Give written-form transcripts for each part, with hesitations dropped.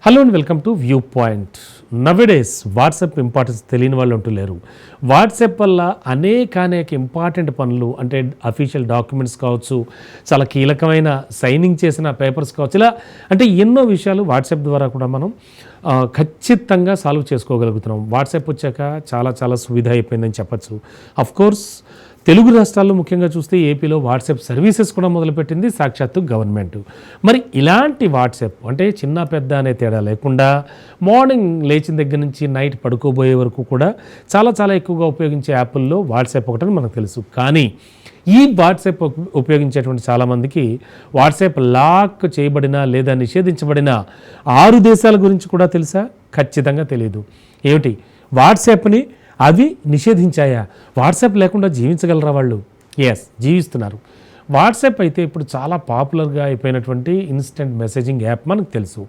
Hello and welcome to view point. Nowadays WhatsApp importance తెలియని వాళ్ళు అంటూ లేరు. వాట్సాప్ వల్ల అనేక ఇంపార్టెంట్ పనులు అంటే అఫీషియల్ డాక్యుమెంట్స్ కావచ్చు, చాలా కీలకమైన సైనింగ్ చేసిన పేపర్స్ కావచ్చు, ఇలా అంటే ఎన్నో విషయాలు వాట్సాప్ ద్వారా కూడా మనం ఖచ్చితంగా సాల్వ్ చేసుకోగలుగుతున్నాం. వాట్సాప్ వచ్చాక చాలా సువిధ అయిపోయిందని చెప్పచ్చు. అఫ్కోర్స్ తెలుగు రాష్ట్రాల్లో ముఖ్యంగా చూస్తే ఏపీలో వాట్సాప్ సర్వీసెస్ కూడా మొదలుపెట్టింది సాక్షాత్తు గవర్నమెంట్. మరి ఇలాంటి వాట్సాప్ అంటే చిన్న పెద్ద అనే తేడా లేకుండా మార్నింగ్ లేచిన దగ్గర నుంచి నైట్ పడుకోబోయే వరకు కూడా చాలా ఎక్కువగా ఉపయోగించే యాప్ల్లో వాట్సాప్ ఒకటని మనకు తెలుసు. కానీ ఈ వాట్సాప్ ఉపయోగించేటువంటి చాలామందికి వాట్సాప్ లాక్ చేయబడిన లేదా నిషేధించబడిన 6 దేశాల గురించి కూడా తెలుసా? ఖచ్చితంగా తెలియదు. ఏమిటి వాట్సాప్ని అవి నిషేధించాయా? వాట్సాప్ లేకుండా జీవించగలరా వాళ్ళు? ఎస్, జీవిస్తున్నారు. వాట్సాప్ అయితే ఇప్పుడు చాలా పాపులర్గా అయిపోయినటువంటి ఇన్స్టెంట్ మెసేజింగ్ యాప్ మనకు తెలుసు.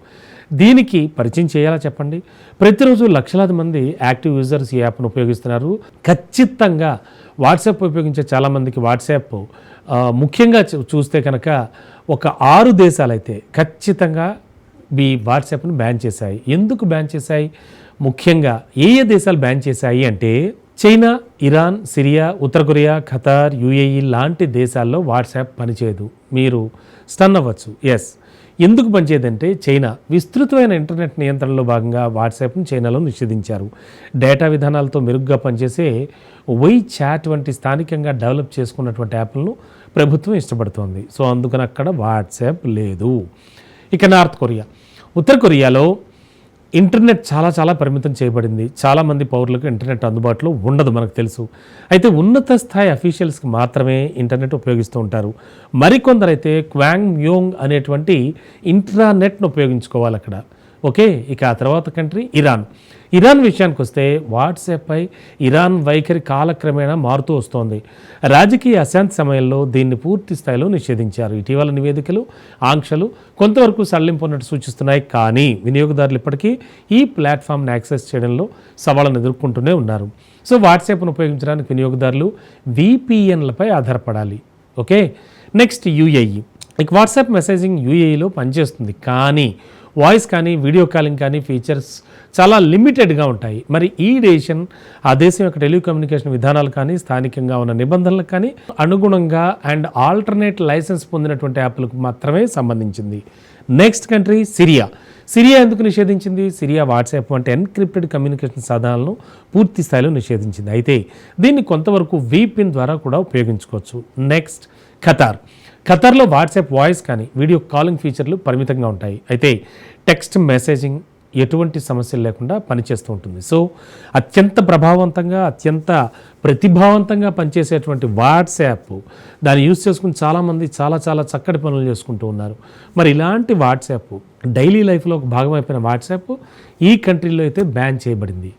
దీనికి పరిచయం చేయాలా చెప్పండి? ప్రతిరోజు లక్షలాది మంది యాక్టివ్ యూజర్స్ ఈ యాప్ను ఉపయోగిస్తున్నారు. ఖచ్చితంగా వాట్సాప్ ఉపయోగించే చాలామందికి వాట్సాప్ ముఖ్యంగా చూస్తే కనుక ఒక 6 దేశాలైతే ఖచ్చితంగా ఈ వాట్సాప్ను బ్యాన్ చేశాయి. ఎందుకు బ్యాన్ చేశాయి? ముఖ్యంగా ఏ దేశాలు బ్యాన్ చేశాయి అంటే చైనా, ఇరాన్, సిరియా, ఉత్తర కొరియా, ఖతార్, యుఏఈ లాంటి దేశాల్లో వాట్సాప్ పనిచేయదు. మీరు స్టన్ అవ్వచ్చు. ఎస్, ఎందుకు పనిచేయదంటే చైనా విస్తృతమైన ఇంటర్నెట్ నియంత్రణలో భాగంగా వాట్సాప్ను చైనాలో నిషేధించారు. డేటా విధానాలతో మెరుగ్గా పనిచేసే చాట్ వంటి స్థానికంగా డెవలప్ చేసుకున్నటువంటి యాప్లను ప్రభుత్వం ఇష్టపడుతోంది. సో అందుకని అక్కడ వాట్సాప్ లేదు. ఇక నార్త్ కొరియా, ఉత్తర కొరియాలో ఇంటర్నెట్ చాలా పరిమితం చేయబడింది. చాలామంది పౌరులకు ఇంటర్నెట్ అందుబాటులో ఉండదు, మనకు తెలుసు. అయితే ఉన్నత స్థాయి అఫీషియల్స్కి మాత్రమే ఇంటర్నెట్ ఉపయోగిస్తూ ఉంటారు. మరికొందరైతే క్వాంగ్ మ్యోంగ్ అనేటువంటి ఇంట్రానెట్ను ఉపయోగించుకోవాలి అక్కడ. ఓకే, ఇక ఆ తర్వాత కంట్రీ ఇరాన్ విషయానికి వస్తే వాట్సాప్పై ఇరాన్ వైఖరి కాలక్రమేణా మారుతూ వస్తోంది. రాజకీయ అశాంతి సమయంలో దీన్ని పూర్తి స్థాయిలో నిషేధించారు. ఇటీవల నివేదికలు ఆంక్షలు కొంతవరకు సడలింపు ఉన్నట్టు సూచిస్తున్నాయి. కానీ వినియోగదారులు ఇప్పటికీ ఈ ప్లాట్ఫామ్ని యాక్సెస్ చేయడంలో సవాళ్ళను ఎదుర్కొంటూనే ఉన్నారు. సో వాట్సాప్ను ఉపయోగించడానికి వినియోగదారులు VPNలపై ఆధారపడాలి. Okay, next UAE. ఇక వాట్సాప్ మెసేజింగ్ యుఏఈలో పనిచేస్తుంది, కానీ వాయిస్ కానీ వీడియో కాలింగ్ కానీ ఫీచర్స్ చాలా లిమిటెడ్గా ఉంటాయి. మరి ఈ డెసిషన్ ఆ దేశం యొక్క టెలికమ్యూనికేషన్ విధానాలు కానీ స్థానికంగా ఉన్న నిబంధనలకు కానీ అనుగుణంగా అండ్ ఆల్టర్నేట్ లైసెన్స్ పొందినటువంటి యాప్లకు మాత్రమే సంబంధించింది. నెక్స్ట్ కంట్రీ సిరియా ఎందుకు నిషేధించింది? సిరియా వాట్సాప్ వంటి ఎన్క్రిప్టెడ్ కమ్యూనికేషన్ సాధనాలను పూర్తి స్థాయిలో నిషేధించింది. అయితే దీన్ని కొంతవరకు VPN ద్వారా కూడా ఉపయోగించుకోవచ్చు. నెక్స్ట్ ఖతార్లో వాట్సాప్ వాయిస్ కానీ వీడియో కాలింగ్ ఫీచర్లు పరిమితంగా ఉంటాయి. అయితే టెక్స్ట్ మెసేజింగ్ ఎటువంటి సమస్యలు లేకుండా పనిచేస్తూ ఉంటుంది. సో అత్యంత ప్రభావవంతంగా అత్యంత ప్రతిభావంతంగా పనిచేసేటువంటి వాట్సాప్ దాన్ని యూజ్ చేసుకుని చాలామంది చాలా చక్కటి పనులు చేసుకుంటూ ఉన్నారు. మరి ఇలాంటి వాట్సాప్ డైలీ లైఫ్లో ఒక భాగం అయిపోయిన వాట్సాప్ ఈ కంట్రీలో అయితే బ్యాన్ చేయబడింది.